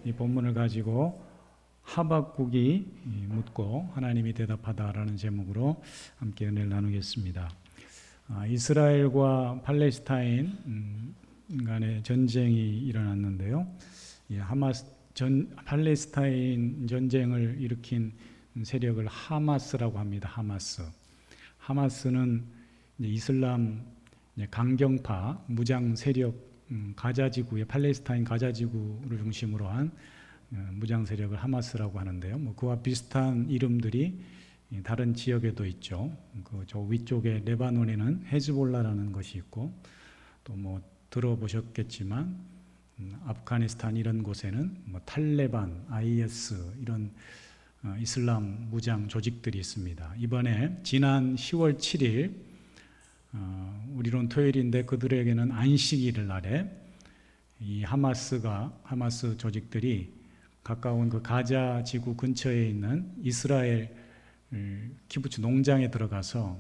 이 본문을 가지고 하박국이 묻고 하나님이 대답하다라는 제목으로 함께 은혜를 나누겠습니다. 이스라엘과 팔레스타인 간의 전쟁이 일어났는데요. 팔레스타인 전쟁을 일으킨 세력을 하마스라고 합니다. 하마스는 이슬람 강경파 무장 세력, 가자지구의 팔레스타인 가자지구를 중심으로 한 무장 세력을 하마스라고 하는데요. 그와 비슷한 이름들이 다른 지역에도 있죠. 저 위쪽에 레바논에는 헤즈볼라라는 것이 있고, 또 들어보셨겠지만 아프가니스탄 이런 곳에는 탈레반, IS 이런 이슬람 무장 조직들이 있습니다. 이번에 지난 10월 7일 우리로는 토요일인데 그들에게는 안식일 날에 이 하마스 조직들이 가까운 그 가자 지구 근처에 있는 이스라엘 키부츠 농장에 들어가서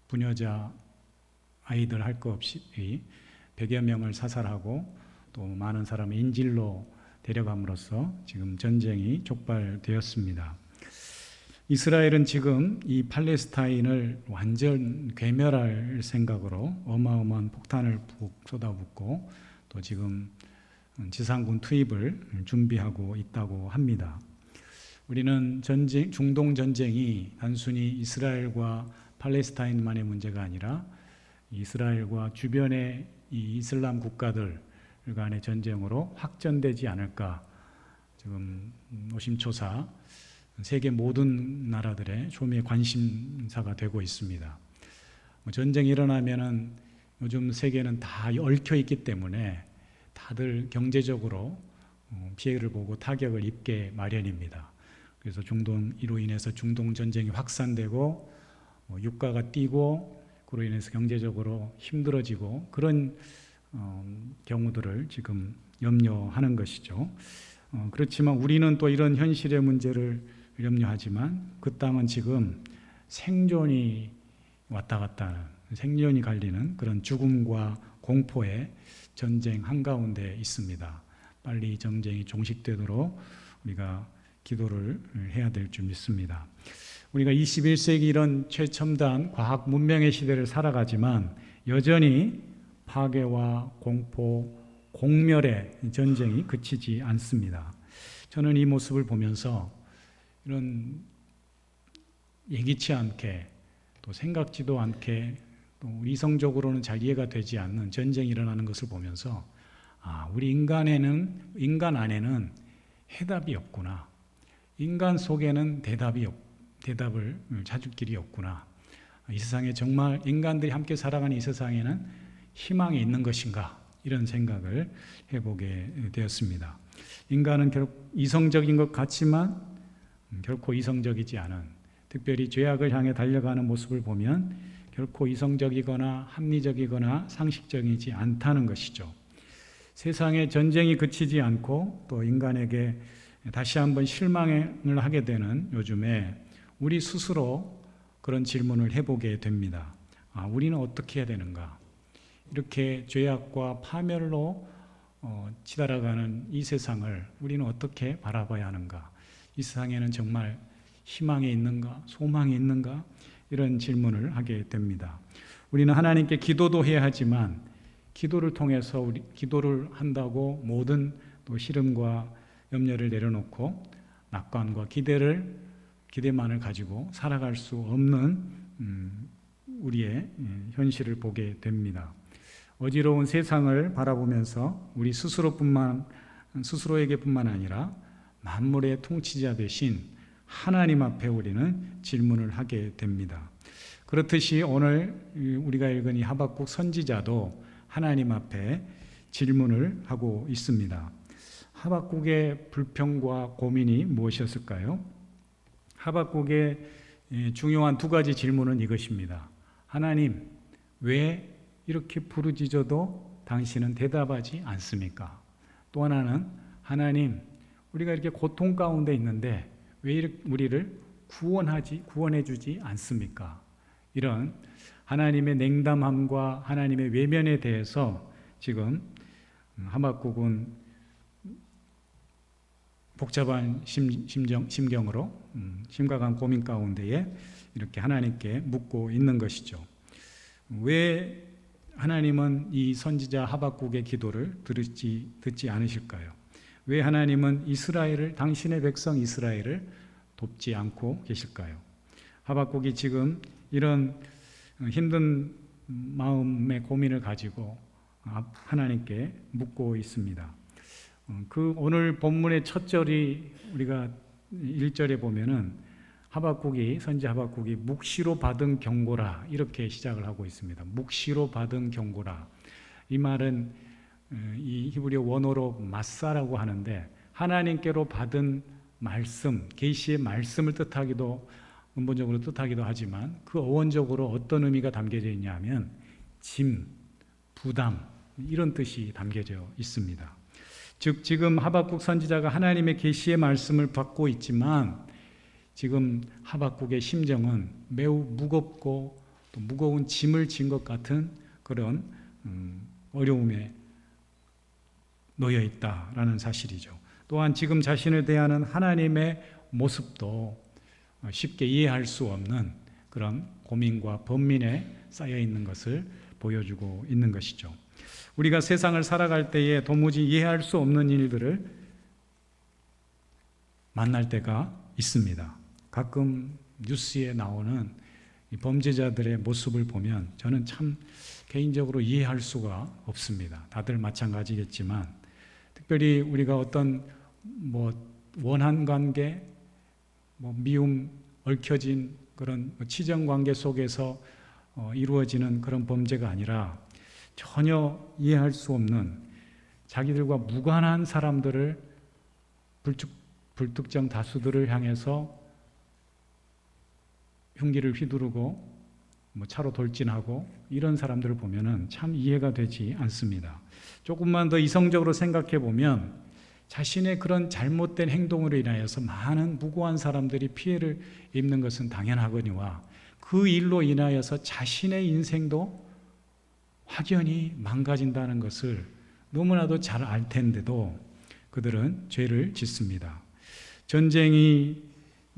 부녀자 아이들 할 것 없이 100여 명을 사살하고 또 많은 사람을 인질로 데려감으로써 지금 전쟁이 촉발되었습니다. 이스라엘은 지금 이 팔레스타인을 완전 괴멸할 생각으로 어마어마한 폭탄을 푹 쏟아붓고 또 지금 지상군 투입을 준비하고 있다고 합니다. 우리는 중동 전쟁이 단순히 이스라엘과 팔레스타인만의 문제가 아니라 이스라엘과 주변의 이 이슬람 국가들 간의 전쟁으로 확전되지 않을까, 지금 노심초사 세계 모든 나라들의 초미의 관심사가 되고 있습니다. 전쟁이 일어나면은 요즘 세계는 다 얽혀 있기 때문에 다들 경제적으로 피해를 보고 타격을 입게 마련입니다. 그래서 이로 인해서 중동 전쟁이 확산되고 유가가 뛰고 그로 인해서 경제적으로 힘들어지고 그런 경우들을 지금 염려하는 것이죠. 그렇지만 우리는 또 이런 현실의 문제를 염려하지만 그 땅은 지금 생존이 왔다 갔다 하는, 생존이 갈리는 그런 죽음과 공포의 전쟁 한가운데 있습니다. 빨리 전쟁이 종식되도록 우리가 기도를 해야 될 줄 믿습니다. 우리가 21세기 이런 최첨단 과학 문명의 시대를 살아가지만 여전히 파괴와 공포, 공멸의 전쟁이 그치지 않습니다. 저는 이 모습을 보면서 이런 예기치 않게 또 생각지도 않게 또 이성적으로는 잘 이해가 되지 않는 전쟁이 일어나는 것을 보면서 우리 인간 안에는 해답이 없구나. 인간 속에는 대답을 찾을 길이 없구나. 이 세상에 정말 인간들이 함께 살아가는 이 세상에는 희망이 있는 것인가, 이런 생각을 해보게 되었습니다. 인간은 결국 이성적인 것 같지만 결코 이성적이지 않은, 특별히 죄악을 향해 달려가는 모습을 보면 결코 이성적이거나 합리적이거나 상식적이지 않다는 것이죠. 세상에 전쟁이 그치지 않고 또 인간에게 다시 한번 실망을 하게 되는 요즘에 우리 스스로 그런 질문을 해보게 됩니다. 우리는 어떻게 해야 되는가? 이렇게 죄악과 파멸로 치달아가는 이 세상을 우리는 어떻게 바라봐야 하는가? 이 세상에는 정말 희망이 있는가? 소망이 있는가? 이런 질문을 하게 됩니다. 우리는 하나님께 기도도 해야 하지만 기도를 통해서 기도를 한다고 모든 또 시름과 염려를 내려놓고 낙관과 기대만을 가지고 살아갈 수 없는 우리의 현실을 보게 됩니다. 어지러운 세상을 바라보면서 우리 스스로에게뿐만 아니라 만물의 통치자 되신 하나님 앞에 우리는 질문을 하게 됩니다. 그렇듯이 오늘 우리가 읽은 이 하박국 선지자도 하나님 앞에 질문을 하고 있습니다. 하박국의 불평과 고민이 무엇이었을까요? 하박국의 중요한 두 가지 질문은 이것입니다. 하나님, 왜 이렇게 부르짖어도 당신은 대답하지 않습니까? 또 하나는, 하나님, 우리가 이렇게 고통 가운데 있는데 왜 우리를 구원해 주지 않습니까? 이런 하나님의 냉담함과 하나님의 외면에 대해서 지금 하박국은 복잡한 심경으로 심각한 고민 가운데에 이렇게 하나님께 묻고 있는 것이죠. 왜 하나님은 이 선지자 하박국의 기도를 듣지 않으실까요? 왜 하나님은 당신의 백성 이스라엘을 돕지 않고 계실까요? 하박국이 지금 이런 힘든 마음의 고민을 가지고 하나님께 묻고 있습니다. 오늘 본문의 첫 절이 우리가 1절에 보면은 선지 하박국이 묵시로 받은 경고라 이렇게 시작을 하고 있습니다. 묵시로 받은 경고라. 이 말은 이 히브리어 원어로 마사라고 하는데 하나님께로 받은 말씀, 계시의 말씀을 근본적으로 뜻하기도 하지만 그 어원적으로 어떤 의미가 담겨져 있냐면 짐, 부담 이런 뜻이 담겨져 있습니다. 즉 지금 하박국 선지자가 하나님의 계시의 말씀을 받고 있지만 지금 하박국의 심정은 매우 무겁고 또 무거운 짐을 진 것 같은 그런 어려움에 놓여 있다라는 사실이죠. 또한 지금 자신을 대하는 하나님의 모습도 쉽게 이해할 수 없는 그런 고민과 번민에 쌓여 있는 것을 보여주고 있는 것이죠. 우리가 세상을 살아갈 때에 도무지 이해할 수 없는 일들을 만날 때가 있습니다. 가끔 뉴스에 나오는 이 범죄자들의 모습을 보면 저는 참 개인적으로 이해할 수가 없습니다. 다들 마찬가지겠지만 특별히 우리가 어떤 원한 관계, 미움, 얽혀진 그런 치정 관계 속에서 이루어지는 그런 범죄가 아니라 전혀 이해할 수 없는 자기들과 무관한 사람들을 불특정 다수들을 향해서 흉기를 휘두르고 차로 돌진하고 이런 사람들을 보면은 참 이해가 되지 않습니다. 조금만 더 이성적으로 생각해 보면 자신의 그런 잘못된 행동으로 인하여서 많은 무고한 사람들이 피해를 입는 것은 당연하거니와 그 일로 인하여서 자신의 인생도 확연히 망가진다는 것을 너무나도 잘 알 텐데도 그들은 죄를 짓습니다.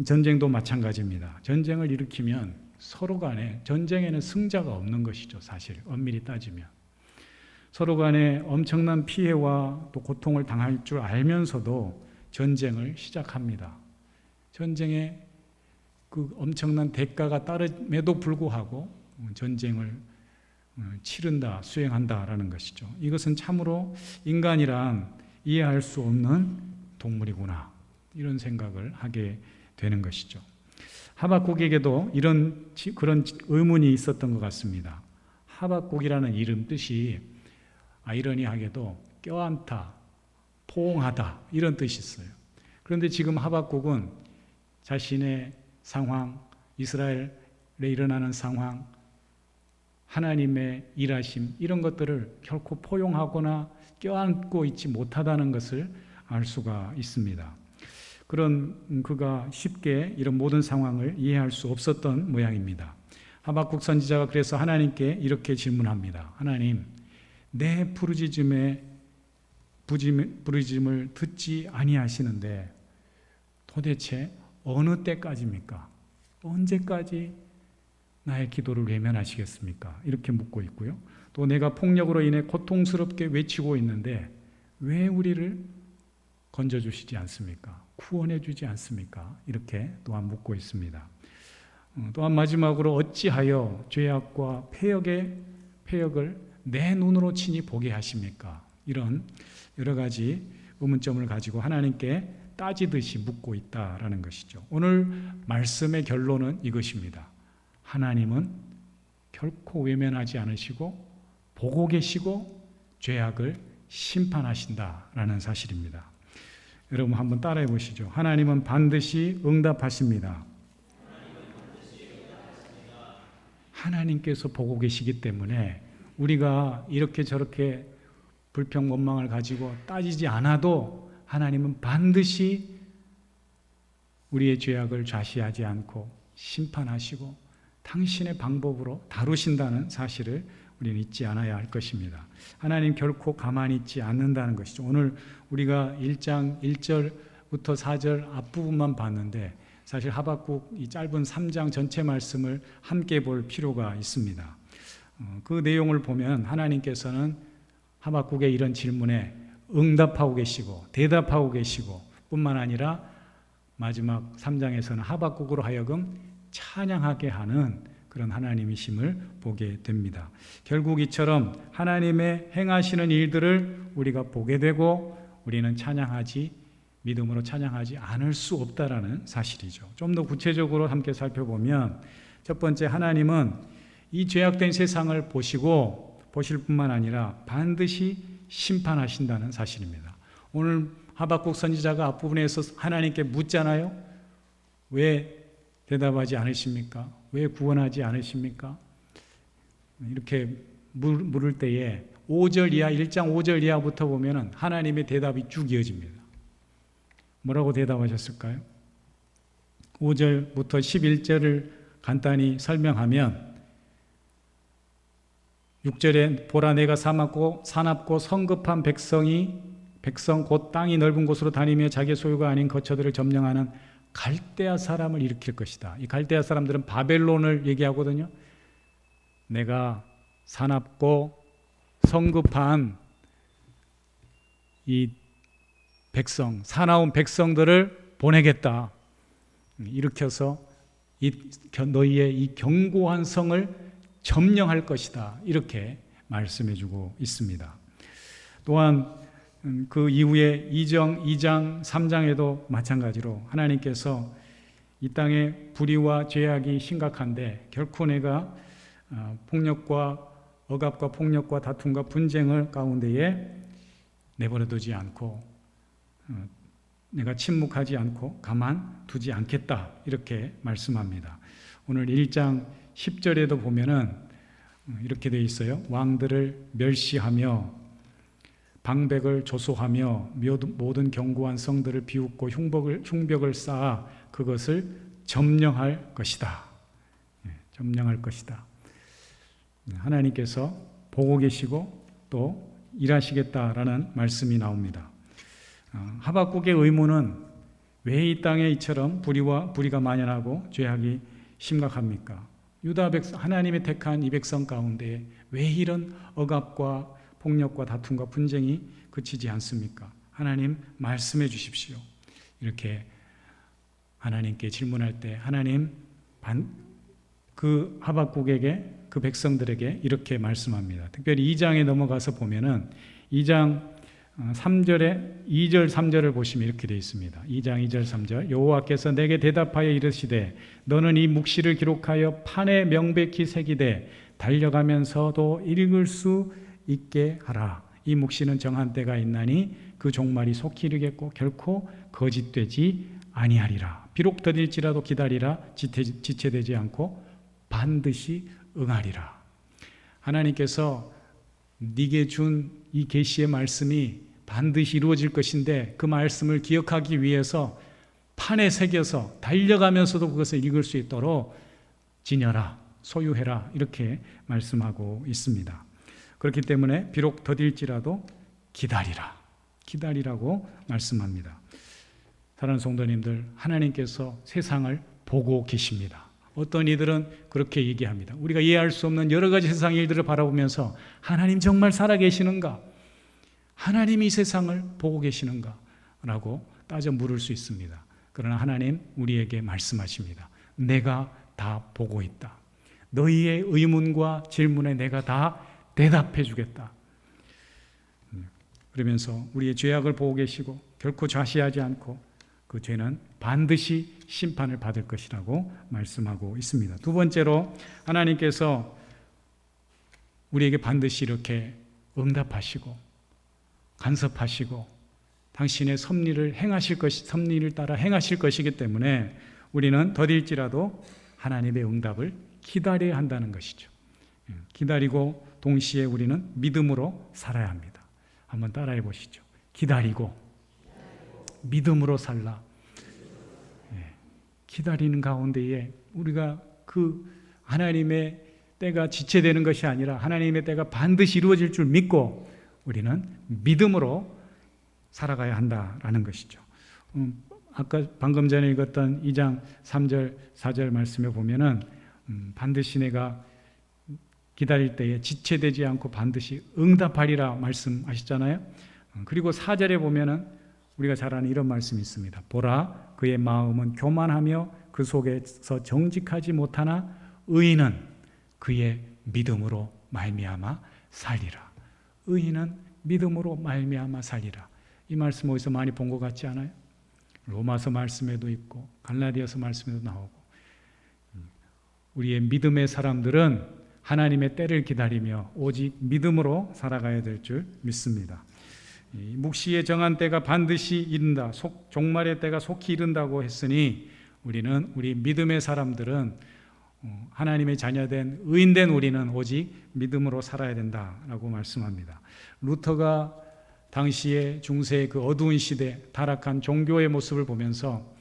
전쟁도 마찬가지입니다. 전쟁을 일으키면 서로 간에 전쟁에는 승자가 없는 것이죠. 사실 엄밀히 따지면 서로 간에 엄청난 피해와 또 고통을 당할 줄 알면서도 전쟁을 시작합니다. 전쟁에 그 엄청난 대가가 따름에도 불구하고 전쟁을 수행한다라는 것이죠. 이것은 참으로 인간이란 이해할 수 없는 동물이구나 이런 생각을 하게 되는 것이죠. 하박국에게도 그런 의문이 있었던 것 같습니다. 하박국이라는 이름 뜻이 아이러니하게도 껴안다, 포옹하다 이런 뜻이 있어요. 그런데 지금 하박국은 자신의 상황, 이스라엘에 일어나는 상황, 하나님의 일하심 이런 것들을 결코 포용하거나 껴안고 있지 못하다는 것을 알 수가 있습니다. 그가 쉽게 이런 모든 상황을 이해할 수 없었던 모양입니다. 하박국 선지자가 그래서 하나님께 이렇게 질문합니다. 하나님, 내 부르짖음을 듣지 아니하시는데 도대체 어느 때까지입니까? 언제까지 나의 기도를 외면하시겠습니까? 이렇게 묻고 있고요. 또 내가 폭력으로 인해 고통스럽게 외치고 있는데 왜 우리를 건져주시지 않습니까? 구원해 주지 않습니까? 이렇게 또한 묻고 있습니다. 또한 마지막으로 어찌하여 죄악과 폐역을 내 눈으로 친히 보게 하십니까? 이런 여러 가지 의문점을 가지고 하나님께 따지듯이 묻고 있다라는 것이죠. 오늘 말씀의 결론은 이것입니다. 하나님은 결코 외면하지 않으시고 보고 계시고 죄악을 심판하신다라는 사실입니다. 여러분 한번 따라해 보시죠. 하나님은 반드시 응답하십니다. 하나님께서 보고 계시기 때문에 우리가 이렇게 저렇게 불평 원망을 가지고 따지지 않아도 하나님은 반드시 우리의 죄악을 좌시하지 않고 심판하시고 당신의 방법으로 다루신다는 사실을 우리는 잊지 않아야 할 것입니다. 하나님 결코 가만히 있지 않는다는 것이죠. 오늘 우리가 1장 1절 1절부터 4절 앞부분만 봤는데 사실 하박국 이 짧은 3장 전체 말씀을 함께 볼 필요가 있습니다. 그 내용을 보면 하나님께서는 하박국의 이런 질문에 응답하고 계시고 대답하고 계시고 뿐만 아니라 마지막 3장에서는 하박국으로 하여금 찬양하게 하는 그런 하나님이심을 보게 됩니다. 결국 이처럼 하나님의 행하시는 일들을 우리가 보게 되고 우리는 믿음으로 찬양하지 않을 수 없다라는 사실이죠. 좀 더 구체적으로 함께 살펴보면 첫 번째, 하나님은 이 죄악된 세상을 보실 뿐만 아니라 반드시 심판하신다는 사실입니다. 오늘 하박국 선지자가 앞부분에서 하나님께 묻잖아요. 왜 대답하지 않으십니까? 왜 구원하지 않으십니까? 이렇게 물을 때에 5절 이하, 1장 5절 이하부터 보면은 하나님의 대답이 쭉 이어집니다. 뭐라고 대답하셨을까요? 5절부터 11절을 간단히 설명하면 6절에 보라 내가 사납고 성급한 백성 곧 땅이 넓은 곳으로 다니며 자기 소유가 아닌 거처들을 점령하는 갈대아 사람을 일으킬 것이다. 이 갈대아 사람들은 바벨론을 얘기하거든요. 내가 사납고 성급한 이 사나운 백성들을 보내겠다. 일으켜서 너희의 이 견고한 성을 점령할 것이다. 이렇게 말씀해주고 있습니다. 또한 그 이후에 2장, 3장에도 마찬가지로 하나님께서 이 땅에 불의와 죄악이 심각한데 결코 내가 억압과 폭력과 다툼과 분쟁을 가운데에 내버려두지 않고 내가 침묵하지 않고 가만두지 않겠다 이렇게 말씀합니다. 오늘 1장 10절에도 보면은 이렇게 되어 있어요. 왕들을 멸시하며 방백을 조소하며 모든 견고한 성들을 비웃고 흉벽을 쌓아 그것을 점령할 것이다. 점령할 것이다. 하나님께서 보고 계시고 또 일하시겠다라는 말씀이 나옵니다. 하박국의 의문은 왜 이 땅에 이처럼 불의가 만연하고 죄악이 심각합니까? 유다 백성, 하나님의 택한 이 백성 가운데 왜 이런 억압과 폭력과 다툼과 분쟁이 그치지 않습니까? 하나님 말씀해 주십시오. 이렇게 하나님께 질문할 때 하나님 그 하박국에게 그 백성들에게 이렇게 말씀합니다. 특별히 2장에 넘어가서 보면은 2장 3절에 2절 3절을 보시면 이렇게 되어 있습니다. 2장 2절 3절 여호와께서 내게 대답하여 이르시되 너는 이 묵시를 기록하여 판에 명백히 새기되 달려가면서도 읽을 수 있게 하라. 이 묵시는 정한 때가 있나니 그 종말이 속히 이르겠고 결코 거짓되지 아니하리라. 비록 더딜지라도 기다리라. 지체되지 않고 반드시 응하리라. 하나님께서 네게 준 이 계시의 말씀이 반드시 이루어질 것인데 그 말씀을 기억하기 위해서 판에 새겨서 달려가면서도 그것을 읽을 수 있도록 지녀라, 소유해라 이렇게 말씀하고 있습니다. 그렇기 때문에 비록 더딜지라도 기다리라고 말씀합니다. 사랑하는 성도님들, 하나님께서 세상을 보고 계십니다. 어떤 이들은 그렇게 얘기합니다. 우리가 이해할 수 없는 여러 가지 세상 일들을 바라보면서 하나님 정말 살아계시는가? 하나님이 세상을 보고 계시는가? 라고 따져 물을 수 있습니다. 그러나 하나님 우리에게 말씀하십니다. 내가 다 보고 있다. 너희의 의문과 질문에 내가 다 대답해 주겠다. 그러면서 우리의 죄악을 보고 계시고 결코 좌시하지 않고 그 죄는 반드시 심판을 받을 것이라고 말씀하고 있습니다. 두 번째로 하나님께서 우리에게 반드시 이렇게 응답하시고 간섭하시고 당신의 섭리를 따라 행하실 것이기 때문에 우리는 더딜지라도 하나님의 응답을 기다려야 한다는 것이죠. 기다리고 동시에 우리는 믿음으로 살아야 합니다. 한번 따라해 보시죠. 기다리고 믿음으로 살라. 기다리는 가운데에 우리가 그 하나님의 때가 지체되는 것이 아니라 하나님의 때가 반드시 이루어질 줄 믿고 우리는 믿음으로 살아가야 한다라는 것이죠. 아까 방금 전에 읽었던 2장 3절 4절 말씀에 보면은 반드시 내가 기다릴 때에 지체되지 않고 반드시 응답하리라 말씀하셨잖아요. 그리고 4절에 보면은 우리가 잘 아는 이런 말씀이 있습니다. 보라, 그의 마음은 교만하며 그 속에서 정직하지 못하나 의인은 그의 믿음으로 말미암아 살리라. 의인은 믿음으로 말미암아 살리라. 이 말씀 어디서 많이 본 것 같지 않아요? 로마서 말씀에도 있고 갈라디아서 말씀에도 나오고, 우리의 믿음의 사람들은 하나님의 때를 기다리며 오직 믿음으로 살아가야 될 줄 믿습니다. 묵시의 정한 때가 반드시 이른다, 종말의 때가 속히 이른다고 했으니 우리는, 우리 믿음의 사람들은, 하나님의 자녀된 의인된 우리는 오직 믿음으로 살아야 된다라고 말씀합니다. 루터가 당시의 중세의 그 어두운 시대, 타락한 종교의 모습을 보면서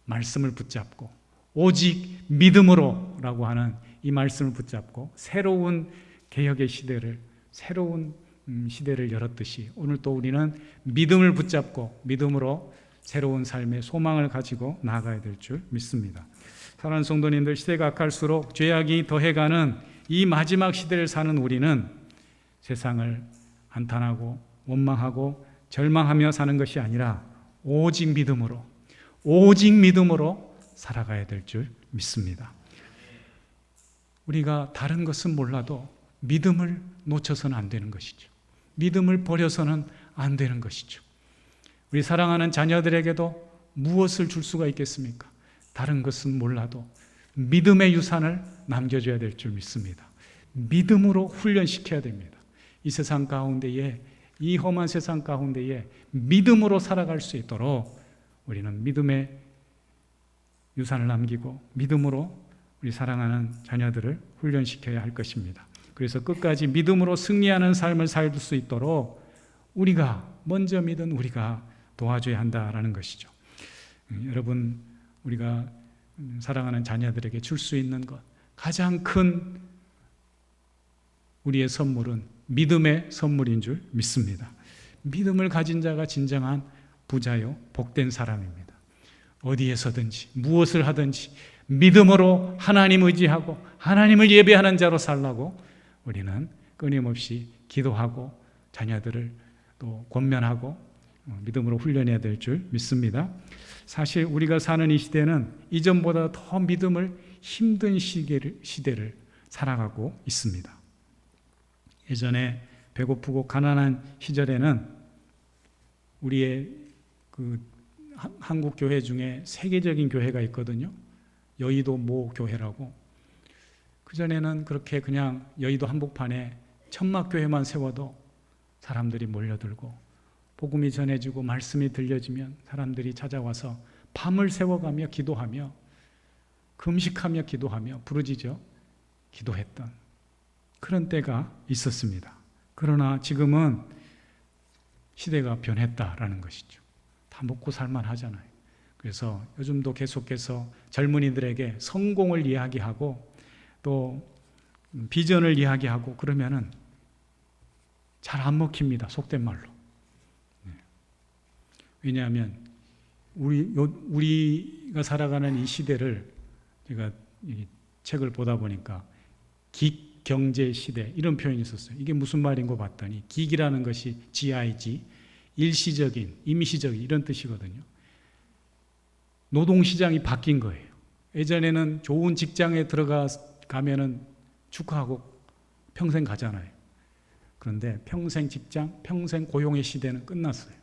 말씀을 붙잡고 오직 믿음으로라고 하는 이 말씀을 붙잡고 새로운 개혁의 시대를, 새로운 시대를 열었듯이 오늘 또 우리는 믿음을 붙잡고 믿음으로 새로운 삶의 소망을 가지고 나아가야 될 줄 믿습니다. 사랑하는 성도님들, 시대가 악할수록 죄악이 더해가는 이 마지막 시대를 사는 우리는 세상을 한탄하고 원망하고 절망하며 사는 것이 아니라 오직 믿음으로 살아가야 될 줄 믿습니다. 우리가 다른 것은 몰라도 믿음을 놓쳐서는 안 되는 것이죠. 믿음을 버려서는 안 되는 것이죠. 우리 사랑하는 자녀들에게도 무엇을 줄 수가 있겠습니까? 다른 것은 몰라도 믿음의 유산을 남겨줘야 될 줄 믿습니다. 믿음으로 훈련시켜야 됩니다. 이 세상 가운데에, 이 험한 세상 가운데에 믿음으로 살아갈 수 있도록 우리는 믿음의 유산을 남기고 믿음으로 우리 사랑하는 자녀들을 훈련시켜야 할 것입니다. 그래서 끝까지 믿음으로 승리하는 삶을 살 수 있도록 우리가, 먼저 믿은 우리가 도와줘야 한다라는 것이죠. 여러분, 우리가 사랑하는 자녀들에게 줄 수 있는 것, 가장 큰 우리의 선물은 믿음의 선물인 줄 믿습니다. 믿음을 가진 자가 진정한 부자요 복된 사람입니다. 어디에서든지 무엇을 하든지 믿음으로 하나님 의지하고 하나님을 예배하는 자로 살라고 우리는 끊임없이 기도하고 자녀들을 또 권면하고 믿음으로 훈련해야 될 줄 믿습니다. 사실 우리가 사는 이 시대는 이전보다 더 믿음을 힘든 시대를 살아가고 있습니다. 예전에 배고프고 가난한 시절에는 우리의 그 한국 교회 중에 세계적인 교회가 있거든요. 여의도 모 교회라고. 그전에는 그렇게 그냥 여의도 한복판에 천막교회만 세워도 사람들이 몰려들고 복음이 전해지고 말씀이 들려지면 사람들이 찾아와서 밤을 새워가며 기도하며 금식하며 기도하며 부르짖어 기도했던 그런 때가 있었습니다. 그러나 지금은 시대가 변했다라는 것이죠. 다 먹고 살만 하잖아요. 그래서 요즘도 계속해서 젊은이들에게 성공을 이야기하고 또 비전을 이야기하고 그러면은 잘 안 먹힙니다. 속된 말로. 왜냐하면 우리가 살아가는 이 시대를 제가 이 책을 보다 보니까 기경제 시대 이런 표현이 있었어요. 이게 무슨 말인 거 봤더니 기기라는 것이 GIG, 일시적인, 임시적인 이런 뜻이거든요. 노동시장이 바뀐 거예요. 예전에는 좋은 직장에 들어가면은 축하하고 평생 가잖아요. 그런데 평생 직장, 평생 고용의 시대는 끝났어요.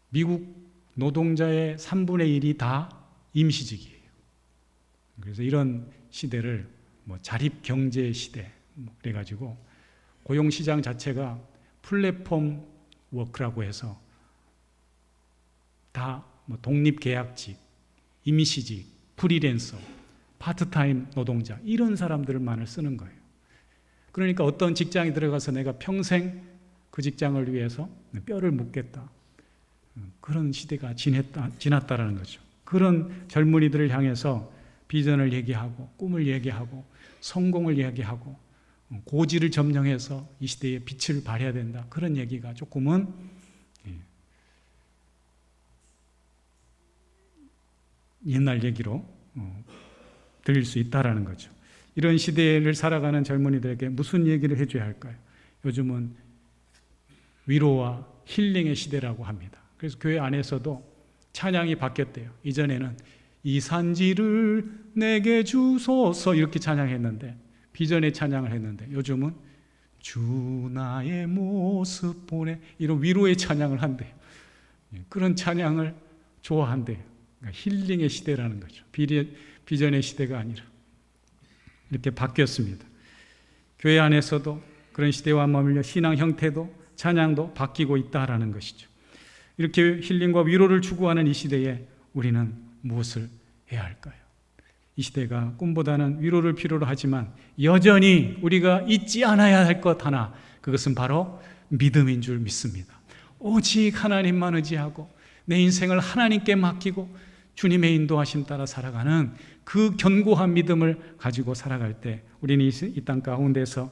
미국 노동자의 3분의 1이 다 임시직이에요. 그래서 이런 시대를 자립경제 시대 그래가지고 고용시장 자체가 플랫폼 워크라고 해서 다 독립계약직, 임시직, 프리랜서, 파트타임 노동자 이런 사람들만을 쓰는 거예요. 그러니까 어떤 직장에 들어가서 내가 평생 그 직장을 위해서 뼈를 묻겠다. 그런 시대가 지났다라는 거죠. 그런 젊은이들을 향해서 비전을 얘기하고 꿈을 얘기하고 성공을 얘기하고 고지를 점령해서 이 시대에 빛을 발해야 된다. 그런 얘기가 조금은 옛날 얘기로 들릴 수 있다라는 거죠. 이런 시대를 살아가는 젊은이들에게 무슨 얘기를 해줘야 할까요? 요즘은 위로와 힐링의 시대라고 합니다. 그래서 교회 안에서도 찬양이 바뀌었대요. 이전에는 이 산지를 내게 주소서 이렇게 찬양했는데, 비전의 찬양을 했는데, 요즘은 주 나의 모습 보내, 이런 위로의 찬양을 한대요. 그런 찬양을 좋아한대요. 그러니까 힐링의 시대라는 거죠. 비전의 시대가 아니라 이렇게 바뀌었습니다. 교회 안에서도 그런 시대와 맞물려 신앙 형태도 찬양도 바뀌고 있다라는 것이죠. 이렇게 힐링과 위로를 추구하는 이 시대에 우리는 무엇을 해야 할까요? 이 시대가 꿈보다는 위로를 필요로 하지만 여전히 우리가 잊지 않아야 할 것 하나, 그것은 바로 믿음인 줄 믿습니다. 오직 하나님만 의지하고 내 인생을 하나님께 맡기고 주님의 인도하심 따라 살아가는 그 견고한 믿음을 가지고 살아갈 때 우리는 이 땅 가운데서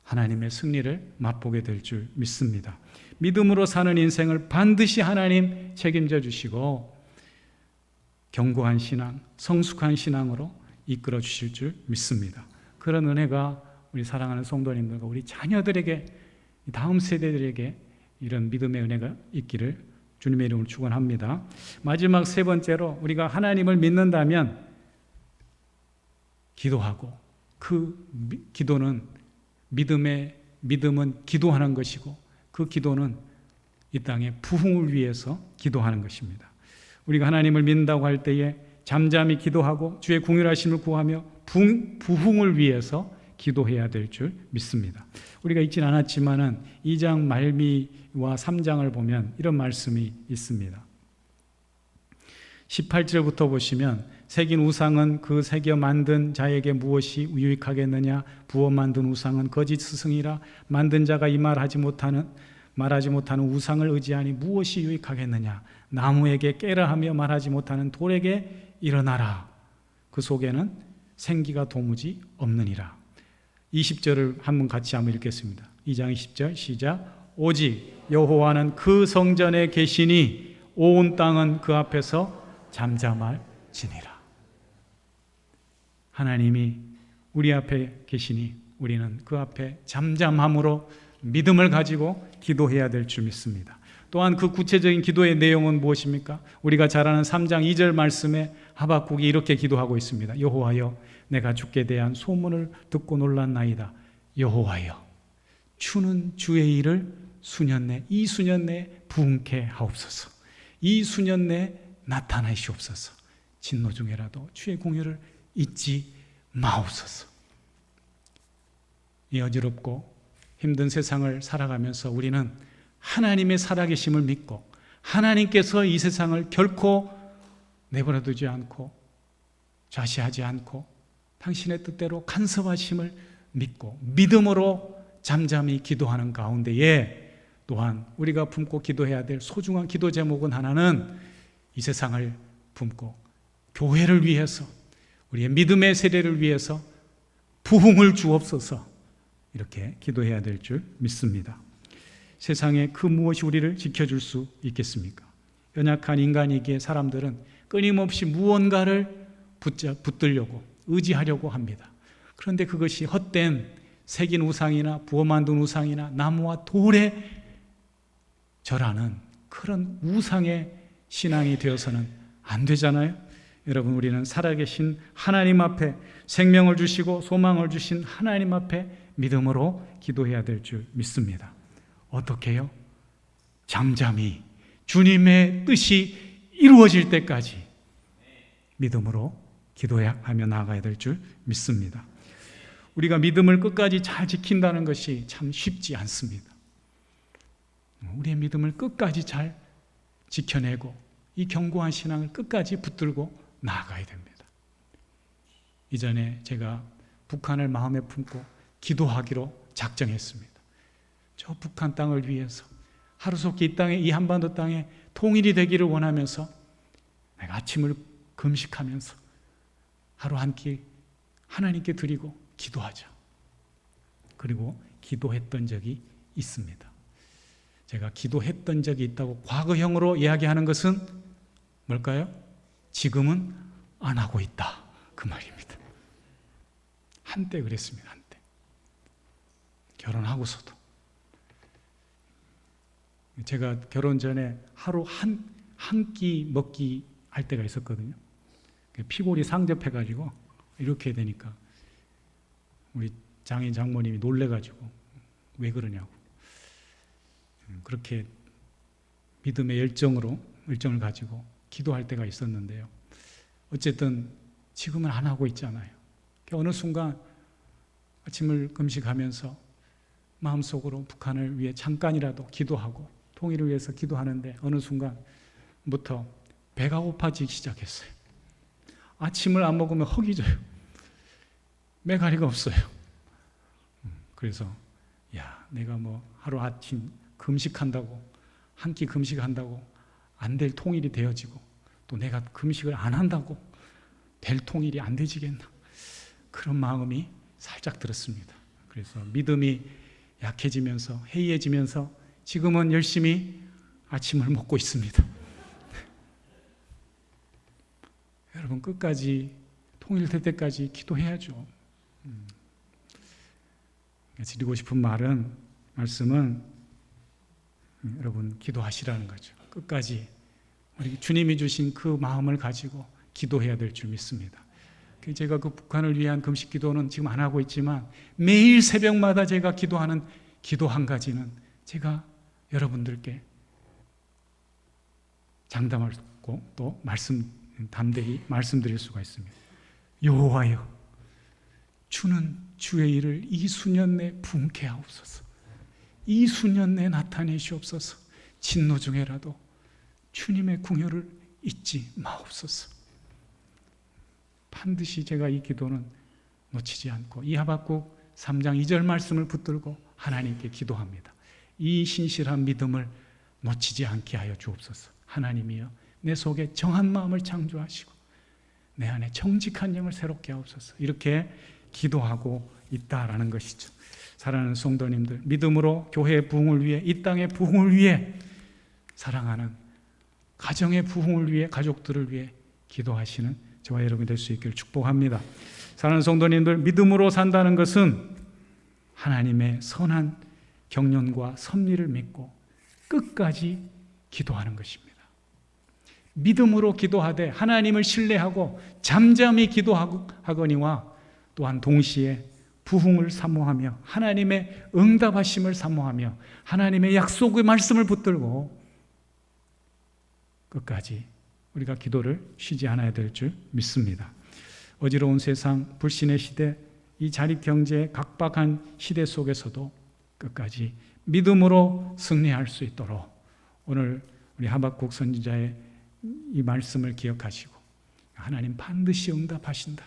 하나님의 승리를 맛보게 될 줄 믿습니다. 믿음으로 사는 인생을 반드시 하나님 책임져 주시고 견고한 신앙, 성숙한 신앙으로 이끌어 주실 줄 믿습니다. 그런 은혜가 우리 사랑하는 성도님들과 우리 자녀들에게, 다음 세대들에게 이런 믿음의 은혜가 있기를 주님의 이름으로 축원합니다. 마지막 세 번째로, 우리가 하나님을 믿는다면 기도하고, 그 기도는 믿음은 기도하는 것이고, 그 기도는 이 땅의 부흥을 위해서 기도하는 것입니다. 우리가 하나님을 믿는다고 할 때에 잠잠히 기도하고 주의 궁휼하심을 구하며 부흥을 위해서 기도해야 될 줄 믿습니다. 우리가 읽진 않았지만은 2장 말미와 3장을 보면 이런 말씀이 있습니다. 18절부터 보시면, 새긴 우상은 그 새겨 만든 자에게 무엇이 유익하겠느냐? 부어 만든 우상은 거짓 스승이라. 만든 자가 이 말하지 못하는 우상을 의지하니 무엇이 유익하겠느냐? 나무에게 깨라 하며 말하지 못하는 돌에게 일어나라. 그 속에는 생기가 도무지 없느니라. 20절을 같이 한번 읽겠습니다. 2장 20절 시작. 오직 여호와는 그 성전에 계시니 온 땅은 그 앞에서 잠잠할지니라. 하나님이 우리 앞에 계시니 우리는 그 앞에 잠잠함으로 믿음을 가지고 기도해야 될 줄 믿습니다. 또한 그 구체적인 기도의 내용은 무엇입니까? 우리가 잘 아는 3장 2절 말씀에 하박국이 이렇게 기도하고 있습니다. 여호와여, 내가 주께 대한 소문을 듣고 놀랐나이다. 여호와여, 주는 주의 일을 이 수년 내에 부흥케 하옵소서. 이 수년 내에 나타나시옵소서. 진노 중에라도 주의 공의를 잊지 마옵소서. 이 어지럽고 힘든 세상을 살아가면서 우리는 하나님의 살아계심을 믿고 하나님께서 이 세상을 결코 내버려두지 않고 좌시하지 않고 당신의 뜻대로 간섭하심을 믿고 믿음으로 잠잠히 기도하는 가운데에, 또한 우리가 품고 기도해야 될 소중한 기도 제목은 하나는 이 세상을 품고 교회를 위해서, 우리의 믿음의 세대를 위해서 부흥을 주옵소서, 이렇게 기도해야 될 줄 믿습니다. 세상에 그 무엇이 우리를 지켜줄 수 있겠습니까? 연약한 인간이기에 사람들은 끊임없이 무언가를 붙들려고, 의지하려고 합니다. 그런데 그것이 헛된 새긴 우상이나 부어 만든 우상이나 나무와 돌에 절하는 그런 우상의 신앙이 되어서는 안 되잖아요. 여러분, 우리는 살아계신 하나님 앞에, 생명을 주시고 소망을 주신 하나님 앞에 믿음으로 기도해야 될 줄 믿습니다. 어떻게 해요? 잠잠히 주님의 뜻이 이루어질 때까지 믿음으로 기도하며 나아가야 될 줄 믿습니다. 우리가 믿음을 끝까지 잘 지킨다는 것이 참 쉽지 않습니다. 우리의 믿음을 끝까지 잘 지켜내고 이 견고한 신앙을 끝까지 붙들고 나아가야 됩니다. 이전에 제가 북한을 마음에 품고 기도하기로 작정했습니다. 저 북한 땅을 위해서 하루속히 이 땅에, 이 한반도 땅에 통일이 되기를 원하면서 내가 아침을 금식하면서 하루 한 끼 하나님께 드리고 기도하자. 그리고 기도했던 적이 있습니다. 제가 기도했던 적이 있다고 과거형으로 이야기하는 것은 뭘까요? 지금은 안 하고 있다, 그 말입니다. 한때 그랬습니다. 한때 결혼하고서도 제가 결혼 전에 하루 한 끼 먹기 할 때가 있었거든요. 피골이 상접해가지고 이렇게 되니까 우리 장인 장모님이 놀래가지고 왜 그러냐고. 그렇게 믿음의 열정을 가지고 기도할 때가 있었는데요. 어쨌든 지금은 안 하고 있잖아요. 어느 순간 아침을 금식하면서 마음속으로 북한을 위해 잠깐이라도 기도하고 통일을 위해서 기도하는데 어느 순간부터 배가 고파지기 시작했어요. 아침을 안 먹으면 허기 져요. 매가리가 없어요. 그래서 내가 뭐 하루 아침 금식한다고, 한 끼 금식한다고 안 될 통일이 되어지고, 또 내가 금식을 안 한다고 될 통일이 안 되지겠나, 그런 마음이 살짝 들었습니다. 그래서 믿음이 약해지면서 해이해지면서 지금은 열심히 아침을 먹고 있습니다. 여러분, 끝까지 통일될 때까지 기도해야죠. 드리고 싶은 말씀은 여러분, 기도하시라는 거죠. 끝까지 우리 주님이 주신 그 마음을 가지고 기도해야 될 줄 믿습니다. 제가 그 북한을 위한 금식 기도는 지금 안 하고 있지만 매일 새벽마다 제가 기도하는 기도 한 가지는 제가 여러분들께 장담하고 또 담대히 말씀드릴 수가 있습니다. 여호와여, 주는 주의 일을 이 수년 내 부응케 하옵소서. 이 수년 내 나타내시옵소서. 진노 중에라도 주님의 궁혈을 잊지 마옵소서. 반드시 제가 이 기도는 놓치지 않고 이 하박국 3장 2절 말씀을 붙들고 하나님께 기도합니다. 이 신실한 믿음을 놓치지 않게 하여 주옵소서. 하나님이여, 내 속에 정한 마음을 창조하시고 내 안에 정직한 영을 새롭게 하옵소서. 이렇게 기도하고 있다라는 것이죠. 사랑하는 성도님들, 믿음으로 교회의 부흥을 위해, 이 땅의 부흥을 위해, 사랑하는 가정의 부흥을 위해, 가족들을 위해 기도하시는 저와 여러분이 될 수 있기를 축복합니다. 사랑하는 성도님들, 믿음으로 산다는 것은 하나님의 선한 경륜과 섭리를 믿고 끝까지 기도하는 것입니다. 믿음으로 기도하되 하나님을 신뢰하고 잠잠히 기도하거니와 또한 동시에 부흥을 사모하며 하나님의 응답하심을 사모하며 하나님의 약속의 말씀을 붙들고 끝까지 우리가 기도를 쉬지 않아야 될 줄 믿습니다. 어지러운 세상, 불신의 시대, 이 자립경제의 각박한 시대 속에서도 끝까지 믿음으로 승리할 수 있도록 오늘 우리 하박국 선지자의 이 말씀을 기억하시고 하나님 반드시 응답하신다,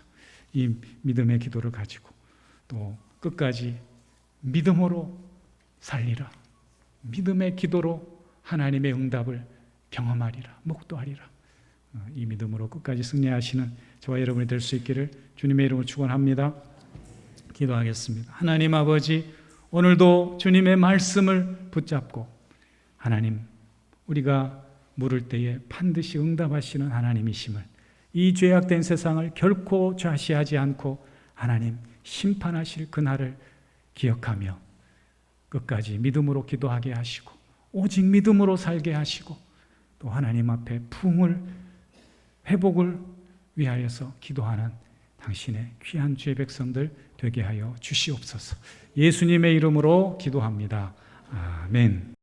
이 믿음의 기도를 가지고 또 끝까지 믿음으로 살리라, 믿음의 기도로 하나님의 응답을 경험하리라, 목도하리라, 이 믿음으로 끝까지 승리하시는 저와 여러분이 될 수 있기를 주님의 이름으로 축원합니다. 기도하겠습니다. 하나님 아버지, 오늘도 주님의 말씀을 붙잡고 하나님, 우리가 물을 때에 반드시 응답하시는 하나님이심을, 이 죄악된 세상을 결코 좌시하지 않고 하나님 심판하실 그날을 기억하며 끝까지 믿음으로 기도하게 하시고 오직 믿음으로 살게 하시고 또 하나님 앞에 부흥을, 회복을 위하여서 기도하는 당신의 귀한 주의 백성들 되게 하여 주시옵소서. 예수님의 이름으로 기도합니다. 아멘.